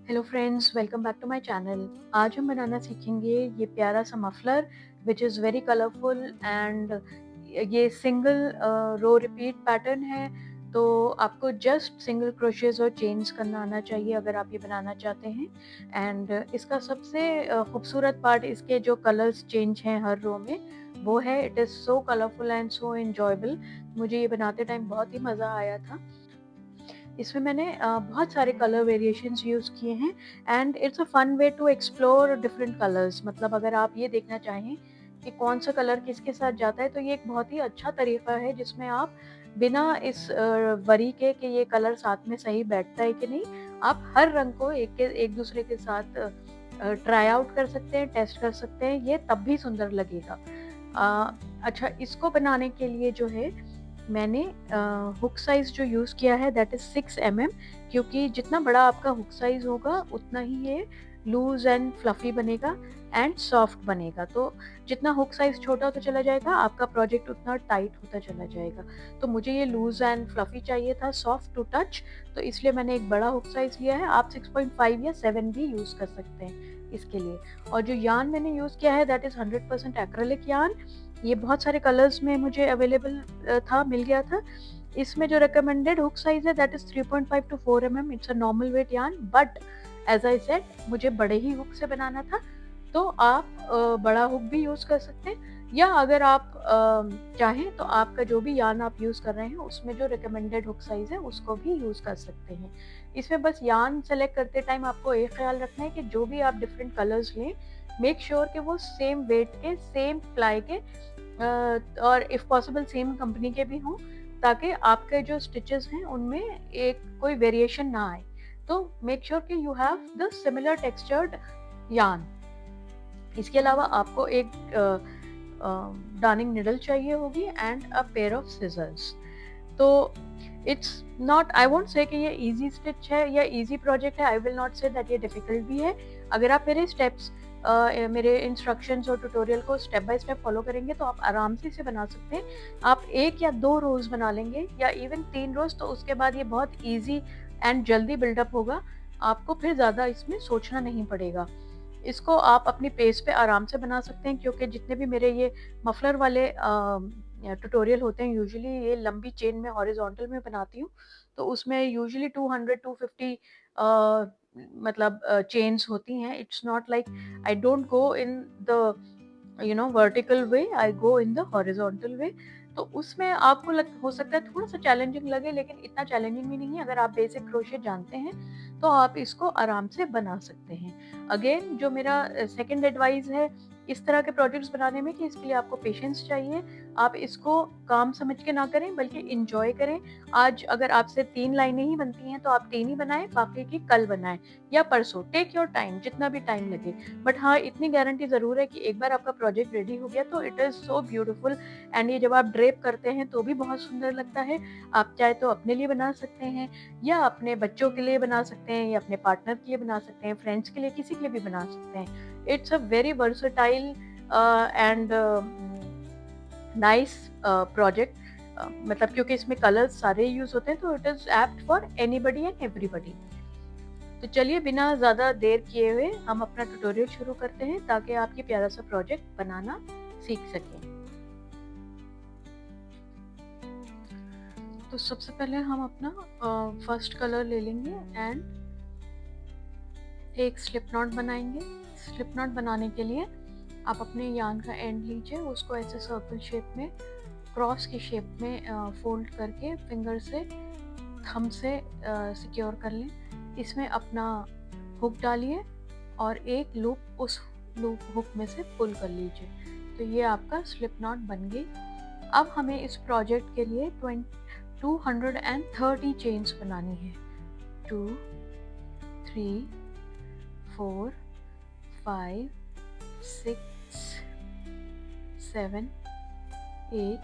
Hello friends, welcome back to my channel. आज हम बनाना सीखेंगे ये प्यारा सा muffler which is very colourful and ये सिंगल रो रिपीट पैटर्न है। तो आपको जस्ट सिंगल क्रोशेज और चेन्स करना आना चाहिए अगर आप ये बनाना चाहते हैं। एंड इसका सबसे खूबसूरत पार्ट इसके जो कलर्स चेंज हैं हर रो में, वो है it is so colourful and so enjoyable. मुझे ये बनाते टाइम बहुत ही मज़ा आया था। इसमें मैंने बहुत सारे कलर वेरिएशंस यूज़ किए हैं and it's a fun way to explore different colours. मतलब अगर आप ये देखना चाहें कि कौन सा कलर किसके साथ जाता है, तो ये एक बहुत ही अच्छा तरीका है जिसमें आप बिना इस वरी के कि ये कलर साथ में सही बैठता है कि नहीं, आप हर रंग को एक दूसरे के साथ ट्राई आउट कर सकते हैं, टेस्ट कर सकते हैं। ये तब भी सुंदर लगेगा। अच्छा, इसको बनाने के लिए जो है मैंने हुक साइज़ जो यूज़ किया है दैट इज़ 6 mm, क्योंकि जितना बड़ा आपका हुक साइज़ होगा उतना ही ये लूज़ एंड फ्लफ़ी बनेगा एंड सॉफ्ट बनेगा। तो जितना हुक साइज़ छोटा होता चला जाएगा, आपका प्रोजेक्ट उतना टाइट होता चला जाएगा। तो मुझे ये लूज़ एंड फ्लफ़ी चाहिए था, सॉफ्ट टू टच, तो इसलिए मैंने एक बड़ा हुक साइज़ लिया है। आप 6.5 या 7 भी यूज़ कर सकते हैं इसके लिए। और जो यार्न मैंने यूज़ किया है दैट इज़ 100% एक्रिलिक यार्न। ये बहुत सारे कलर्स में मुझे अवेलेबल मिल गया था। इसमें जो रिकमेंडेड हुक साइज़ है that is 3.5 to 4 mm। It's a normal weight yarn, but as I said मुझे बड़े ही हुक से बनाना था, तो आप बड़ा हुक भी यूज़ कर सकते हैं, या अगर आप चाहें तो आपका जो भी यार्न आप यूज़ कर रहे हैं उसमें जो रिकमेंडेड हुक साइज़ है उसको भी यूज़ कर सकते हैं। इसमें बस यार्न सेलेक्ट करते टाइम आपको एक ख़्याल रखना है कि जो भी आप डिफरेंट कलर्स लें, मेक श्योर कि वो सेम वेट के, सेम प्लाई के और इफ़ पॉसिबल सेम कंपनी के भी हों, ताकि आपके जो स्टिचेस हैं उनमें एक कोई वेरिएशन ना आए। तो मेक श्योर कि you have the similar textured yarn. इसके अलावा आपको एक डार्निंग निडल चाहिए होगी and a pair of scissors. तो it's not, I won't say कि ये इजी स्टिच है या इजी प्रोजेक्ट है। I will not say that ये डिफिकल्ट भी है। अगर आप मेरे स्टेप्स मेरे इंस्ट्रक्शंस और ट्यूटोरियल को स्टेप बाय स्टेप फॉलो करेंगे तो आप आराम से इसे बना सकते हैं। आप 1 या 2 रोज बना लेंगे या इवन 3 रोज, तो उसके बाद ये बहुत इजी एंड जल्दी बिल्डअप होगा। आपको फिर ज़्यादा इसमें सोचना नहीं पड़ेगा। इसको आप अपनी पेस पे आराम से बना सकते हैं, क्योंकि जितने भी मेरे ये मफलर वाले ट्यूटोरियल होते हैं, यूजुअली ये लंबी चेन में हॉरिजॉन्टल में बनाती हूँ, तो उसमें यूजुअली 200-250 मतलब चेन्स होती हैं। It's not like I don't go in the vertical way, I go in the horizontal way. तो उसमें आपको हो सकता है थोड़ा सा चैलेंजिंग लगे, लेकिन इतना चैलेंजिंग भी नहीं है। अगर आप बेसिक क्रोशे जानते हैं तो आप इसको आराम से बना सकते हैं। अगेन, जो मेरा सेकंड एडवाइस है इस तरह के प्रोजेक्ट्स बनाने में, कि इसके लिए आपको पेशेंस चाहिए। आप इसको काम समझ के ना करें बल्कि इंजॉय करें। आज अगर आपसे 3 लाइनें ही बनती हैं तो आप 3 ही बनाएं, बाकी की कल बनाएं या परसों। टेक योर टाइम, जितना भी टाइम लगे। बट हाँ, इतनी गारंटी ज़रूर है कि एक बार आपका प्रोजेक्ट रेडी हो गया तो it is so beautiful. And ये जब आप ड्रेप करते हैं तो भी बहुत सुंदर लगता है। आप चाहे तो अपने लिए बना सकते हैं, या अपने बच्चों के लिए बना सकते हैं, या अपने पार्टनर के लिए बना सकते हैं, फ्रेंड्स के लिए, किसी के लिए भी बना सकते हैं। It's a very versatile and nice project. मतलब क्योंकि इसमें कलर्स सारे यूज होते हैं, तो it is apt for anybody and everybody. तो चलिए, बिना ज़्यादा देर किए हुए हम अपना ट्यूटोरियल शुरू करते हैं, ताकि आप ये प्यारा सा प्रोजेक्ट बनाना सीख सकें। तो सबसे पहले हम अपना फर्स्ट कलर ले लेंगे एंड एक स्लिप नॉट बनाएंगे। स्लिप नॉट बनाने के लिए आप अपने यार्न का एंड लीजिए, उसको ऐसे सर्कल शेप में, क्रॉस की शेप में फोल्ड करके फिंगर से, थंब से सिक्योर कर लें। इसमें अपना हुक डालिए और एक लूप उस लूप हुक में से पुल कर लीजिए। तो ये आपका स्लिप नॉट बन गई। अब हमें इस प्रोजेक्ट के लिए 230 चेन्स बनानी है। 2, 3, 4, 5, 6, 7, 8,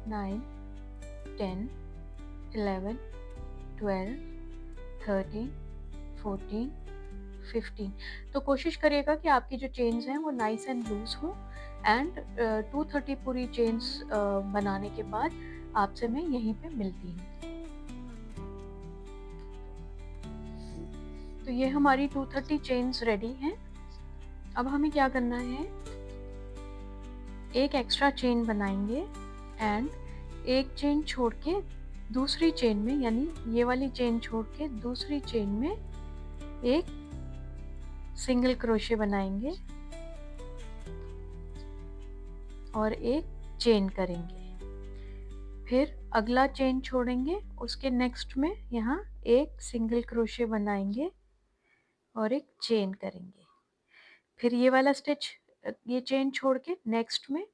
9, 10, 11, 12, 13, 14, 15। तो कोशिश करिएगा कि आपकी जो चेन्स हैं वो नाइस एंड लूज हो। एंड 230 पूरी चेन्स बनाने के बाद आपसे मैं यहीं पे मिलती हूँ। तो तो ये हमारी 230 चेन्स रेडी हैं। अब हमें क्या करना है, एक एक्स्ट्रा चेन बनाएंगे एंड एक चेन छोड़ के दूसरी चेन में, यानी ये वाली चेन छोड़ के दूसरी चेन में एक सिंगल क्रोशे बनाएंगे और एक चेन करेंगे। फिर अगला चेन छोड़ेंगे, उसके नेक्स्ट में यहाँ एक सिंगल क्रोशे बनाएंगे और एक चेन करेंगे। फिर ये वाला स्टिच, ये चेन छोड़ के नेक्स्ट में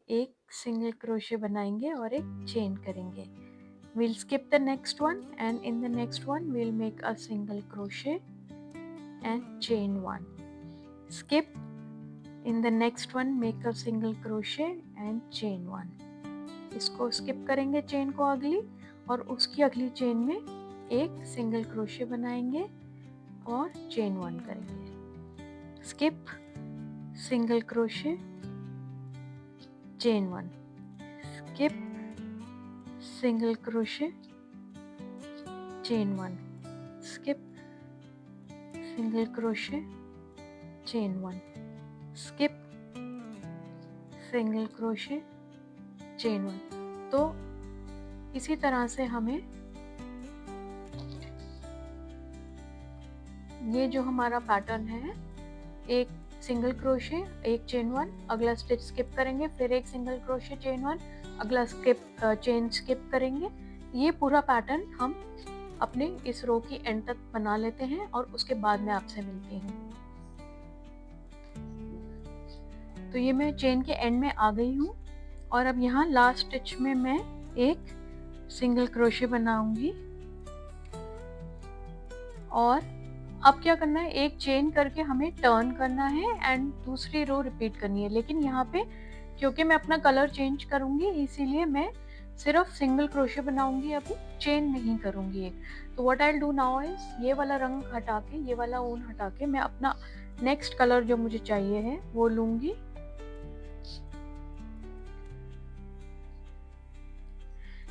एक सिंगल क्रोशे बनाएंगे और एक चेन करेंगे। We'll skip the next one and in the next one we'll make a single crochet and chain one. Skip, in the next one make a single crochet and chain one. इसको skip करेंगे chain को अगली, और उसकी अगली chain में एक single crochet बनाएंगे और चेन वन करेंगे। Skip, single crochet, chain one, skip, single crochet, chain one, skip, single crochet, chain one, skip, single crochet, chain one. तो इसी तरह से हमें ये जो हमारा पैटर्न है, एक सिंगल क्रोशे, एक चेन वन, अगला स्टिच स्किप करेंगे, फिर एक सिंगल क्रोशे, चेन वन, अगला चेन स्किप करेंगे। ये पूरा पैटर्न हम अपने इस रो की एंड तक बना लेते हैं और उसके बाद मैं आपसे मिलती हूँ। तो ये मैं चेन के एंड में आ गई हूँ और अब यहाँ लास्ट स्टिच में मैं एक सिंगल क्रोशे बनाऊंगी और अब क्या करना है, एक चेन करके हमें टर्न करना है एंड दूसरी रो रिपीट करनी है। लेकिन यहाँ पे क्योंकि मैं अपना कलर चेंज करूंगी, इसीलिए मैं सिर्फ सिंगल क्रोशे बनाऊंगी, अभी चेन नहीं करूंगी एक। तो what I will do now is, ये वाला रंग हटा के, ये वाला ऊन हटा के मैं अपना नेक्स्ट कलर जो मुझे चाहिए है वो लूंगी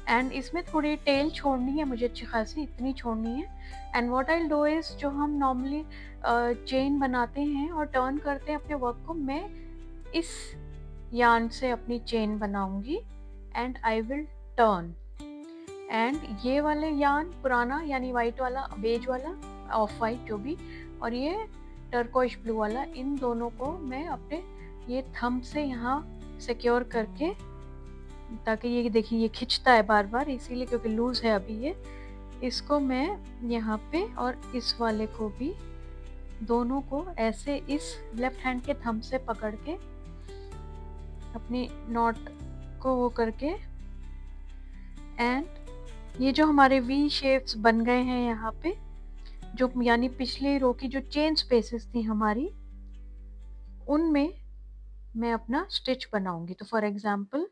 एंड इसमें थोड़ी टेल छोड़नी है मुझे, अच्छी खासी, इतनी छोड़नी है। And what I will do is, जो हम नॉर्मली चेन बनाते हैं और टर्न करते हैं अपने वर्क को, मैं इस यार्न से अपनी चेन बनाऊंगी and I will turn. And ये वाले यार्न पुराना, यानी वाइट वाला, बेज वाला, ऑफ वाइट जो भी, और ये टर्कोइश ब्लू वाला, इन दोनों को मैं अपने ये थंब से यहाँ सिक्योर करके, ताकि ये देखिए ये खिंचता है बार बार, इसीलिए, क्योंकि लूज है अभी ये, इसको मैं यहाँ पे और इस वाले को भी, दोनों को ऐसे इस लेफ्ट हैंड के थंब से पकड़ के अपनी नॉट को वो करके, एंड ये जो हमारे वी शेप्स बन गए हैं यहाँ पे, जो यानी पिछली रो की जो चेन स्पेसेस थी हमारी, उनमें मैं अपना स्टिच बनाऊंगी। तो फॉर एग्जांपल,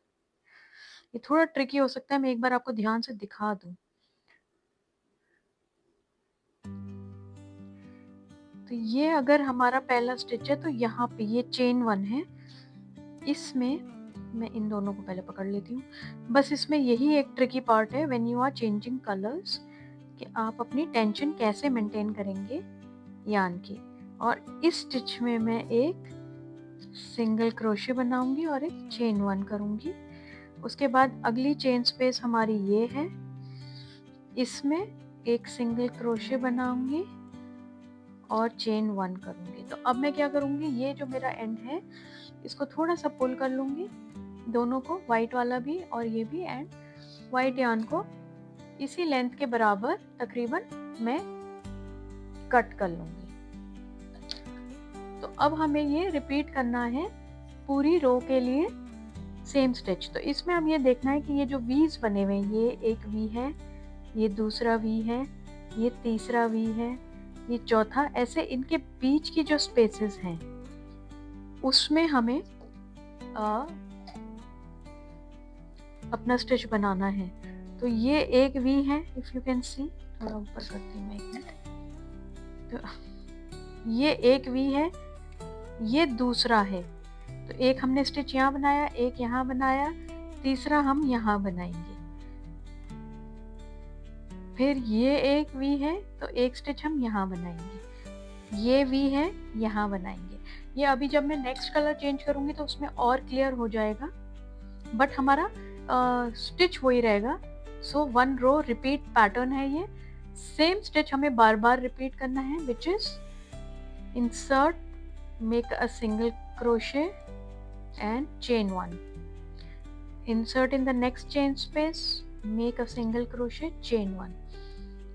ये थोड़ा ट्रिकी हो सकता है, मैं एक बार आपको ध्यान से दिखा दूं। तो ये अगर हमारा पहला स्टिच है, तो यहाँ पे ये चेन वन है, इसमें मैं इन दोनों को पहले पकड़ लेती हूँ। बस इसमें यही एक ट्रिकी पार्ट है when you are changing colours, कि आप अपनी टेंशन कैसे मेंटेन करेंगे यार्न की। और इस स्टिच में मैं एक सिंगल क्रोशे बनाऊंगी और एक चेन वन करूंगी। उसके बाद अगली चेन स्पेस हमारी ये है, इसमें एक सिंगल क्रोशे बनाऊंगी और चेन वन करूंगी। तो अब मैं क्या करूंगी, ये जो मेरा एंड है इसको थोड़ा सा पुल कर लूंगी, दोनों को, वाइट वाला भी और ये भी, एंड वाइट यार्न को इसी लेंथ के बराबर तकरीबन मैं कट कर लूंगी। तो अब हमें ये रिपीट करना है पूरी रो के लिए, सेम स्टिच। तो इसमें अब ये देखना है कि ये जो वीज बने हुए हैं, ये एक वी है, ये दूसरा वी है, ये तीसरा वी है, ये चौथा, ऐसे इनके बीच की जो स्पेसेस हैं उसमें हमें अपना स्टिच बनाना है। तो ये एक वी है, इफ यू कैन सी, थोड़ा ऊपर करती हूँ मैं एक मिनट। तो ये एक वी है, ये दूसरा है। तो एक हमने स्टिच यहाँ बनाया, एक यहाँ बनाया, तीसरा हम यहाँ बनाएंगे। फिर ये एक वी है तो एक स्टिच हम यहाँ बनाएंगे, ये वी है यहाँ बनाएंगे। ये अभी जब मैं नेक्स्ट कलर चेंज करूँगी तो उसमें और क्लियर हो जाएगा, बट हमारा स्टिच वही रहेगा। सो 1 रो रिपीट पैटर्न है ये। सेम स्टिच हमें बार बार रिपीट करना है, which is insert, make a single crochet and chain 1, insert in the next chain space, make a single crochet, chain 1।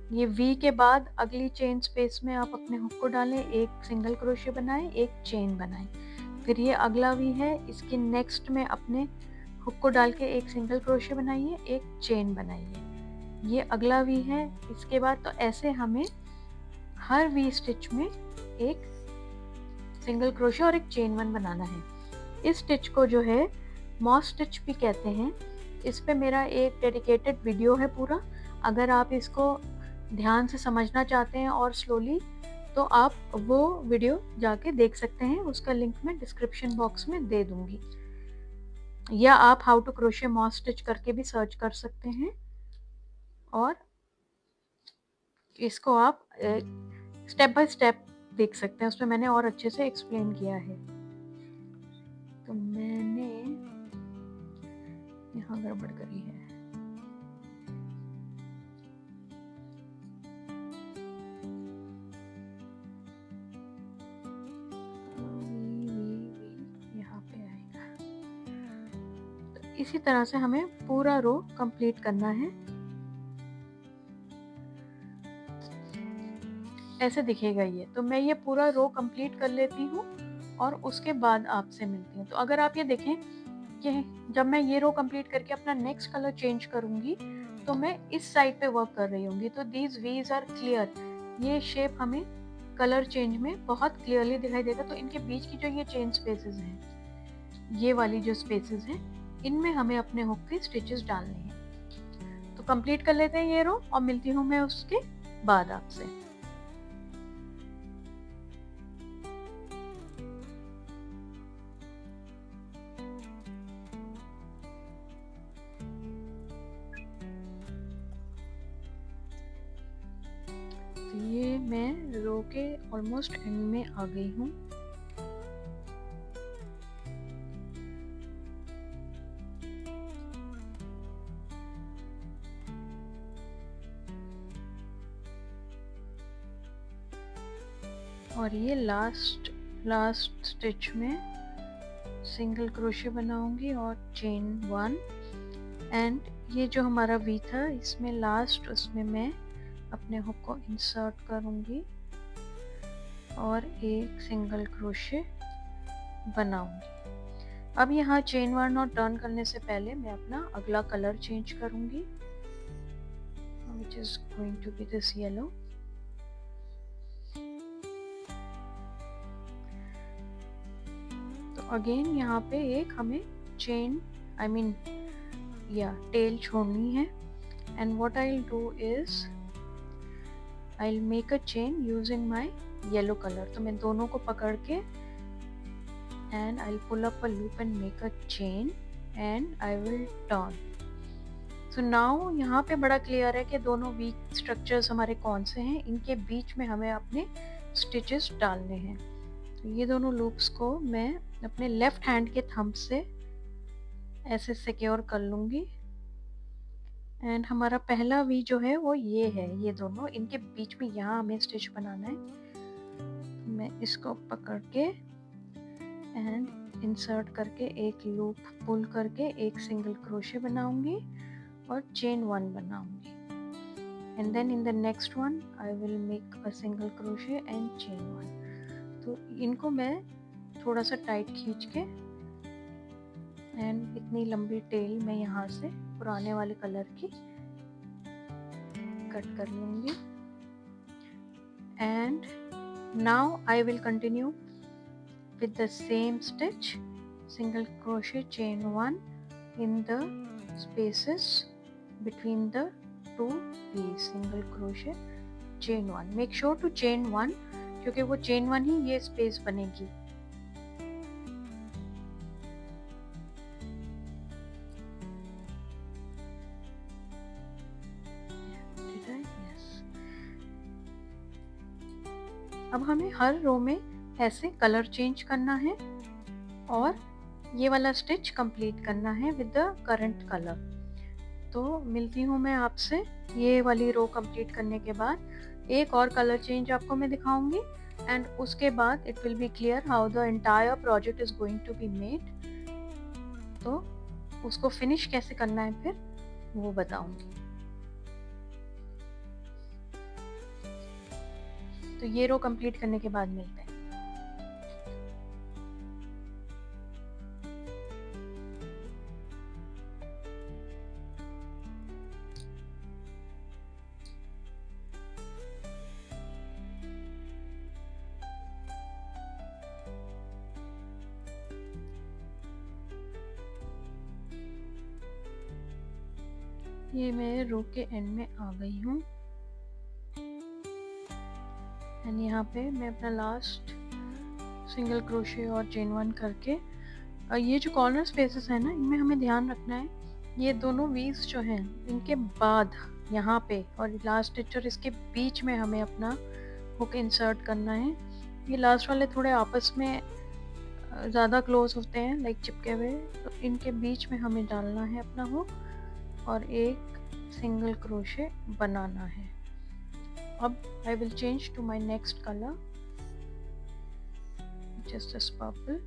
ये V के बाद अगली चेन स्पेस में आप अपने हुक को डालें, एक सिंगल क्रोशे बनाएं, एक चेन बनाएं। फिर ये अगला V है, इसके नेक्स्ट में अपने हुक को डाल के एक सिंगल क्रोशे बनाइए, एक चेन बनाइए। ये अगला V है, इसके बाद तो ऐसे हमें हर V स्टिच में एक सिंगल क्रोशे और एक चेन 1 बनाना है। इस स्टिच को जो है मॉस स्टिच भी कहते हैं। इस पे मेरा एक डेडिकेटेड वीडियो है पूरा। अगर आप इसको ध्यान से समझना चाहते हैं और स्लोली, तो आप वो वीडियो जाके देख सकते हैं, उसका लिंक मैं डिस्क्रिप्शन बॉक्स में दे दूंगी, या आप how to crochet moss stitch करके भी सर्च कर सकते हैं और इसको आप स्टेप बाय स्टेप देख सकते हैं, उसमें मैंने और अच्छे से एक्सप्लेन किया है। तो मैंने यहाँ गड़बड़ करी है। यहाँ पे आएगा। तो इसी तरह से हमें पूरा रो कंप्लीट करना है। ऐसे दिखेगा ये। तो मैं ये पूरा रो कंप्लीट कर लेती हूँ और उसके बाद आपसे मिलती हूँ। तो अगर आप ये देखें कि जब मैं ये रो कंप्लीट करके अपना नेक्स्ट कलर चेंज करूँगी तो मैं इस साइड पे वर्क कर रही होंगी, तो दीज वीज आर क्लियर। ये शेप हमें कलर चेंज में बहुत क्लियरली दिखाई देगा। तो इनके बीच की जो ये चेन स्पेसेस हैं, ये वाली जो स्पेसेस हैं, इनमें हमें अपने हुक के स्टिचेस डालने हैं। तो कंप्लीट कर लेते हैं ये रो और मिलती हूँ मैं उसके बाद आपसे। तो ये मैं रो के ऑलमोस्ट एंड में आ गई हूँ। और ये लास्ट स्टिच में सिंगल क्रोशे बनाऊंगी और चेन 1। एंड ये जो हमारा वी था, इसमें लास्ट उसमें मैं अपने हुक को इंसर्ट करूंगी और एक सिंगल क्रोशे बनाऊंगी। अब यहाँ चेन 1 और टर्न करने से पहले मैं अपना अगला कलर चेंज करूंगी, which is going to be this yellow। तो अगेन यहाँ पे एक हमें चेन या टेल छोड़नी है। And what I will do is I will make a chain using my yellow colour. तो मैं दोनों को पकड़ के and I will pull up a loop and make a chain and I will turn. So now यहाँ पे बड़ा clear है कि दोनों वीक स्ट्रक्चर्स हमारे कौन से हैं। इनके बीच में हमें अपने स्टिचेस डालने हैं। तो ये दोनों लूप्स को मैं अपने लेफ्ट हैंड के थंब से ऐसे सिक्योर कर लूँगी। एंड हमारा पहला वी जो है वो ये है, ये दोनों इनके बीच में यहाँ हमें स्टिच बनाना है। तो मैं इसको पकड़ के एंड इंसर्ट करके एक लूप पुल करके एक सिंगल क्रोशे बनाऊंगी और चेन 1 बनाऊंगी। And then in the next one I will make a single crochet and chain 1। तो इनको मैं थोड़ा सा टाइट खींच के एंड इतनी लंबी टेल मैं यहाँ से पुराने वाले कलर की कट कर लूँगी। And now I will continue with the same stitch, single crochet, chain 1 in the spaces between the two V's, single crochet, chain 1। make sure to chain 1 क्योंकि वो chain 1 ही ये space बनेगी। अब हमें हर रो में ऐसे कलर चेंज करना है और ये वाला स्टिच कंप्लीट करना है विद द करंट कलर। तो मिलती हूँ मैं आपसे ये वाली रो कंप्लीट करने के बाद। एक और कलर चेंज आपको मैं दिखाऊंगी एंड उसके बाद it will be clear how the entire project is going to be made. तो उसको फिनिश कैसे करना है फिर वो बताऊंगी। तो ये रो कंप्लीट करने के बाद मिलते हैं। ये मैं रो के एंड में आ गई हूँ एंड यहाँ पे मैं अपना लास्ट सिंगल क्रोशे और चेन वन करके ये जो कॉर्नर स्पेसेस है ना इनमें हमें ध्यान रखना है। ये दोनों वीव्स जो हैं इनके बाद यहाँ पे और लास्ट स्टिच और इसके बीच में हमें अपना हुक इंसर्ट करना है। ये लास्ट वाले थोड़े आपस में ज़्यादा क्लोज होते हैं लाइक चिपके हुए, तो इनके बीच में हमें डालना है अपना हुक और एक सिंगल क्रोशे बनाना है। अब I will change to my next colour just this purple।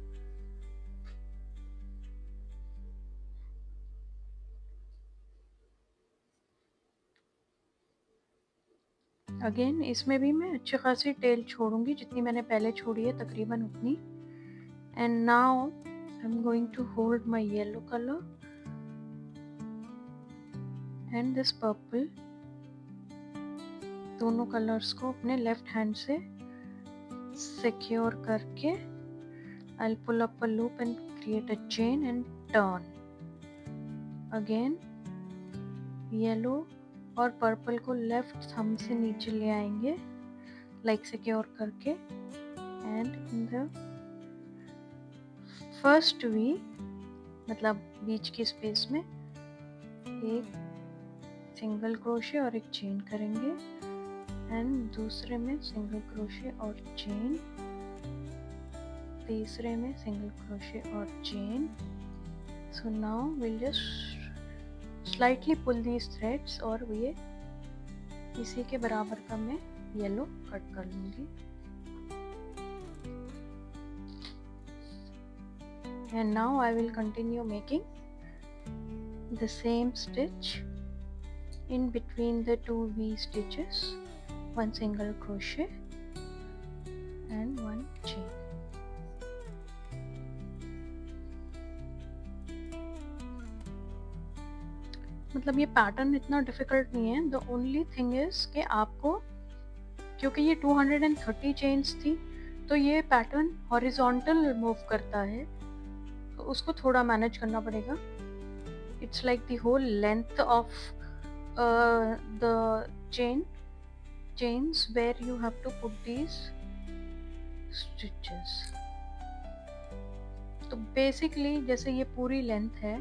Again इसमें भी मैं अच्छी खासी टेल छोड़ूंगी जितनी मैंने पहले छोड़ी है तकरीबन उतनी। And now I am going to hold my yellow colour and this purple, दोनों कलर्स को अपने लेफ्ट हैंड से सिक्योर करके I'll pull up a loop and create a chain and turn। Again yellow और पर्पल को left thumb से नीचे ले आएंगे लाइक सिक्योर करके and in the first V मतलब बीच की स्पेस में एक सिंगल क्रोशे और एक चेन करेंगे एंड दूसरे में सिंगल क्रोशे और चेन, तीसरे में सिंगल क्रोशे और chain. So now will just slightly pull these threads और ये इसी के बराबर का मैं येलो कट कर लूँगी। And now I will continue making the same stitch in between the two V stitches, one single crochet and one chain। मतलब ये पैटर्न इतना डिफिकल्ट नहीं है। द ओनली थिंग इज कि आपको, क्योंकि ये 230 चेन्स थी तो ये पैटर्न हॉरिजॉन्टल मूव करता है तो उसको थोड़ा मैनेज करना पड़ेगा। It's like the whole length of the chains where you have to put these stitches। तो बेसिकली जैसे ये पूरी लेंथ है,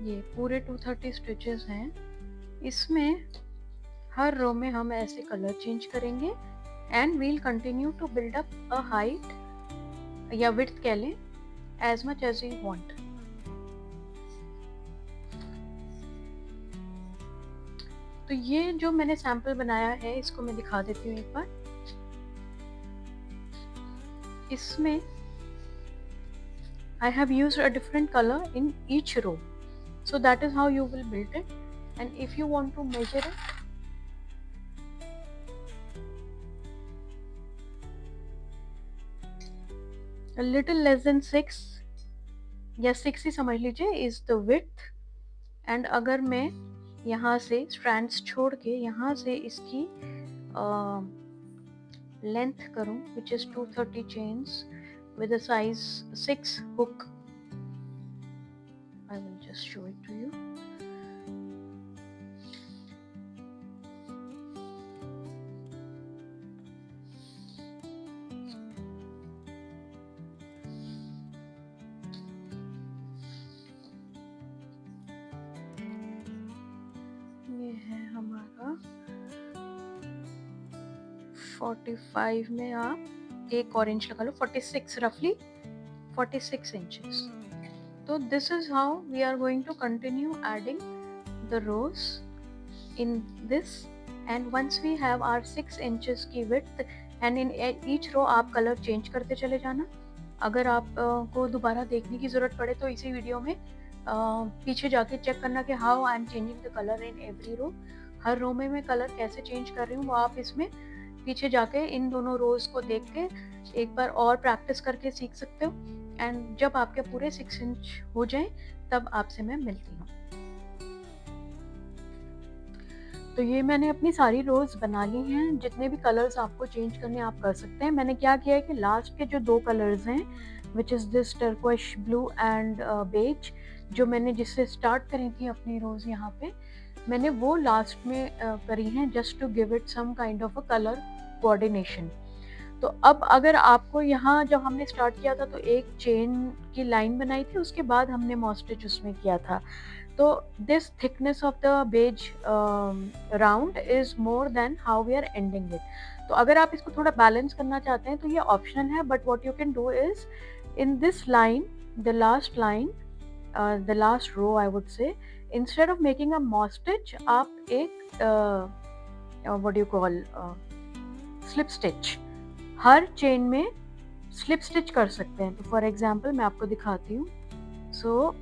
ये पूरे 230 स्टिचेस हैं, इसमें हर रो में हम ऐसे कलर चेंज करेंगे and we'll continue to build up a height या विड्थ कह लें as much as you want. तो ये जो मैंने सैंपल बनाया है इसको मैं दिखा देती हूँ एक बार। इसमें I have used a different color in each row, so that is how you will build it। and if you want to measure it, a little less than 6 या 6 ही समझ लीजिए is the width। and अगर मैं यहाँ से strands छोड़ के यहाँ से इसकी length करूँ which is 230 chains with a size 6 hook, I will just show it to you। ये है हमारा 45 में आप एक और इंच लगा लो, 46 रफली 46 इंचेस। तो this is how we are going to continue adding the rows in this, and once we have our 6 inches की width and in each row आप कलर चेंज करते चले जाना। अगर आप को दोबारा देखने की ज़रूरत पड़े तो इसी वीडियो में पीछे जाके चेक करना कि how I am changing the colour in every row. हर रो में मैं कलर कैसे चेंज कर रही हूँ वो आप इसमें पीछे जाके इन दोनों रोज को देख के एक बार और प्रैक्टिस करके सीख सकते हो। एंड जब आपके पूरे 6 इंच हो जाए तब आपसे मैं मिलती हूँ। तो ये मैंने अपनी सारी रोज बना ली हैं। जितने भी कलर्स आपको चेंज करने आप कर सकते हैं। मैंने क्या किया है कि लास्ट के जो 2 कलर्स हैं which is this turquoise blue and beige, जो मैंने जिससे स्टार्ट करी थी अपनी रोज यहाँ पे, मैंने वो लास्ट में करी हैं just to give it some kind of a colour coordination. तो अब अगर आपको यहाँ जब हमने स्टार्ट किया था तो एक चेन की लाइन बनाई थी, उसके बाद हमने मॉस स्टिच उसमें किया था। तो this thickness of the beige round is more than how we are ending it. तो अगर आप इसको थोड़ा बैलेंस करना चाहते हैं तो ये ऑप्शनल है, but what you can do is in this line, the last row I would say, instead of making a moss stitch आप एक what do you call slip stitch हर चेन में स्लिप स्टिच कर सकते हैं। तो for example मैं आपको दिखाती हूँ। सो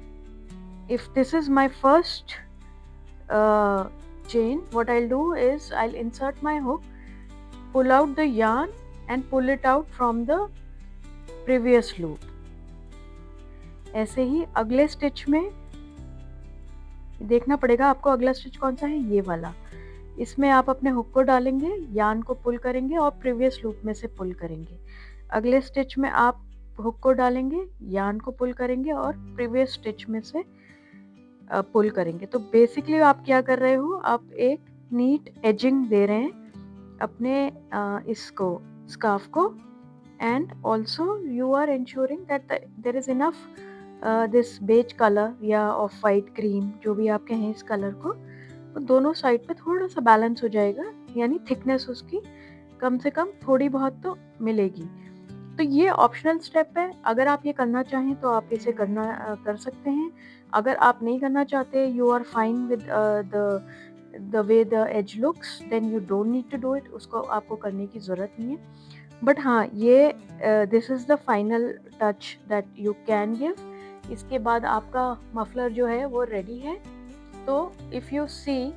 if this is my first chain, what I'll do is I'll insert my hook, pull out the yarn and pull it out from the previous loop। ऐसे ही अगले स्टिच में देखना पड़ेगा आपको अगला स्टिच कौन सा है, ये वाला। इसमें आप अपने हुक को डालेंगे, यार्न को पुल करेंगे और प्रीवियस लूप में से पुल करेंगे। अगले स्टिच में आप हुक को डालेंगे, यार्न को पुल करेंगे और प्रीवियस स्टिच में से पुल करेंगे। तो बेसिकली आप क्या कर रहे हो, आप एक नीट एजिंग दे रहे हैं अपने इसको स्कार्फ को, and also you are ensuring that there is enough this beige colour या ऑफ वाइट क्रीम, जो भी आप कहें इस कलर को, तो दोनों साइड पे थोड़ा सा बैलेंस हो जाएगा, यानी थिकनेस उसकी कम से कम थोड़ी बहुत तो मिलेगी। तो ये ऑप्शनल स्टेप है। अगर आप ये करना चाहें तो आप इसे कर सकते हैं। अगर आप नहीं करना चाहते, you are fine with the way the edge looks, then you don't need to do it, उसको आपको करने की ज़रूरत नहीं है। बट हाँ, ये this is the final touch that you can give. इसके बाद आपका मफलर जो है वो रेडी है। तो इफ़ यू सी,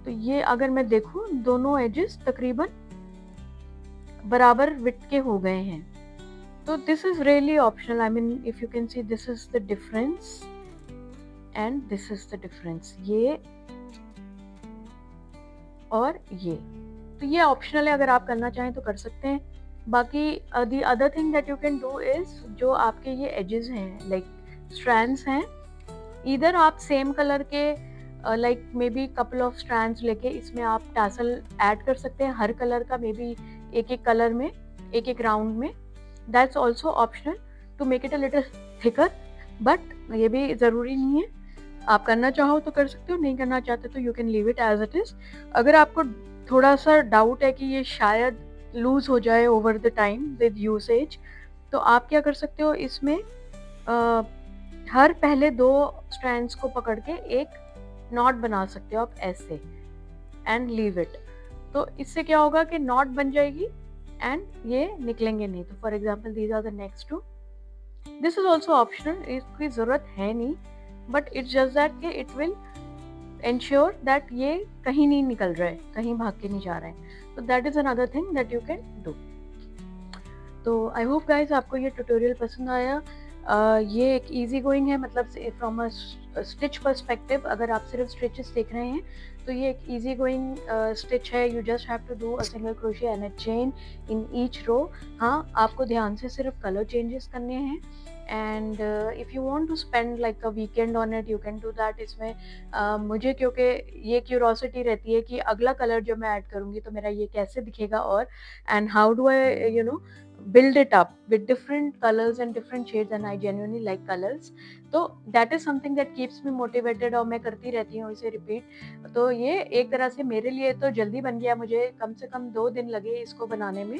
तो ये अगर मैं देखूँ दोनों एजेस तकरीबन बराबर विड्थ के हो गए हैं। तो this is really optional. I mean if you can see, this is the difference and this is the difference, ये और ये। तो ये ऑप्शनल है, अगर आप करना चाहें तो कर सकते हैं। बाकी the other thing that you can do is, जो आपके ये एजेस हैं लाइक स्ट्रैंड्स हैं, इधर आप सेम कलर के like may be couple of strands लेके इसमें आप टैसल ऐड कर सकते हैं, हर कलर का मे बी एक एक कलर में, एक एक राउंड में। That's also optional to make it a little thicker, but ये भी ज़रूरी नहीं है। आप करना चाहो तो कर सकते हो, नहीं करना चाहते तो you can leave it as it is. अगर आपको थोड़ा सा डाउट है कि ये शायद लूज हो जाए over the time with usage, तो आप क्या कर सकते हो, इसमें हर पहले 2 स्ट्रैंड्स को पकड़ के एक नॉट बना सकते हो आप ऐसे, एंड लीव इट। तो इससे क्या होगा कि नॉट बन जाएगी एंड ये निकलेंगे नहीं। तो for example these are the next 2। This is also optional, इसकी ज़रूरत है नहीं, बट इट्स जस्ट दैट कि इट विल इंश्योर दैट ये कहीं नहीं निकल रहा है, कहीं भाग के नहीं जा रहा है। तो that is another thing that you can do. तो आई होप गाइज आपको ये ट्यूटोरियल पसंद आया। ये एक इजी गोइंग है, मतलब फ्रॉम अ स्टिच पर्सपेक्टिव अगर आप सिर्फ स्टिचेस देख रहे हैं तो ये एक इजी गोइंग स्टिच है। You just have to do a single crochet and a chain in each row. हाँ, आपको ध्यान से सिर्फ कलर चेंजेस करने हैं and if you want to spend like a weekend on it, you can do that. इसमें मुझे क्योंकि ये क्यूरोसिटी रहती है कि अगला कलर जो मैं ऐड करूँगी तो मेरा ये कैसे दिखेगा, और and how do I build it up with different colors and different shades, and I genuinely like colors. तो that is something that keeps me motivated, और मैं करती रहती हूँ इसे रिपीट। तो ये एक तरह से मेरे लिए तो जल्दी बन गया, मुझे कम से कम 2 दिन लगे इसको बनाने में।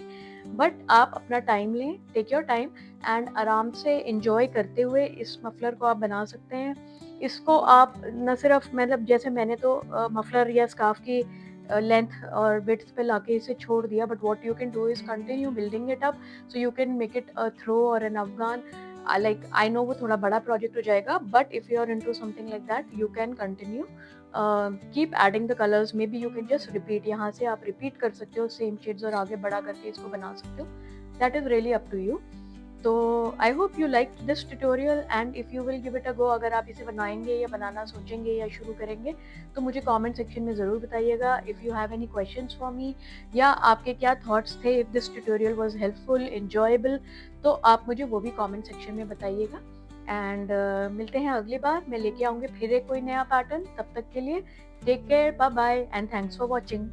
बट आप अपना टाइम लें, टेक योर टाइम, एंड आराम से एन्जॉय करते हुए इस मफलर को आप बना सकते हैं। इसको आप न सिर्फ मतलब जैसे मैंने तो मफलर या स्कार्फ की लेंथ और विड्थ पे लाके इसे छोड़ दिया, but what you can do is continue building it up, so you can make it a throw or an Afghan. Like I know वो थोड़ा बड़ा प्रोजेक्ट हो जाएगा, but if you are into something like that you can continue keep adding the colours. Maybe you can just repeat, यहाँ से आप repeat कर सकते हो सेम शेड्स और आगे बड़ा करके इसको बना सकते हो। That is really up to you. तो I hope you like this tutorial, and if you will give it a go, अगर आप इसे बनाएंगे या बनाना सोचेंगे या शुरू करेंगे तो मुझे कमेंट सेक्शन में ज़रूर बताइएगा। If you have any questions for me, या आपके क्या थॉट्स थे, if this tutorial was helpful, enjoyable, तो आप मुझे वो भी कमेंट सेक्शन में बताइएगा। एंड मिलते हैं अगली बार, मैं लेके आऊँगी फिर एक कोई नया पैटर्न। तब तक के लिए take care, bye bye, and thanks for watching.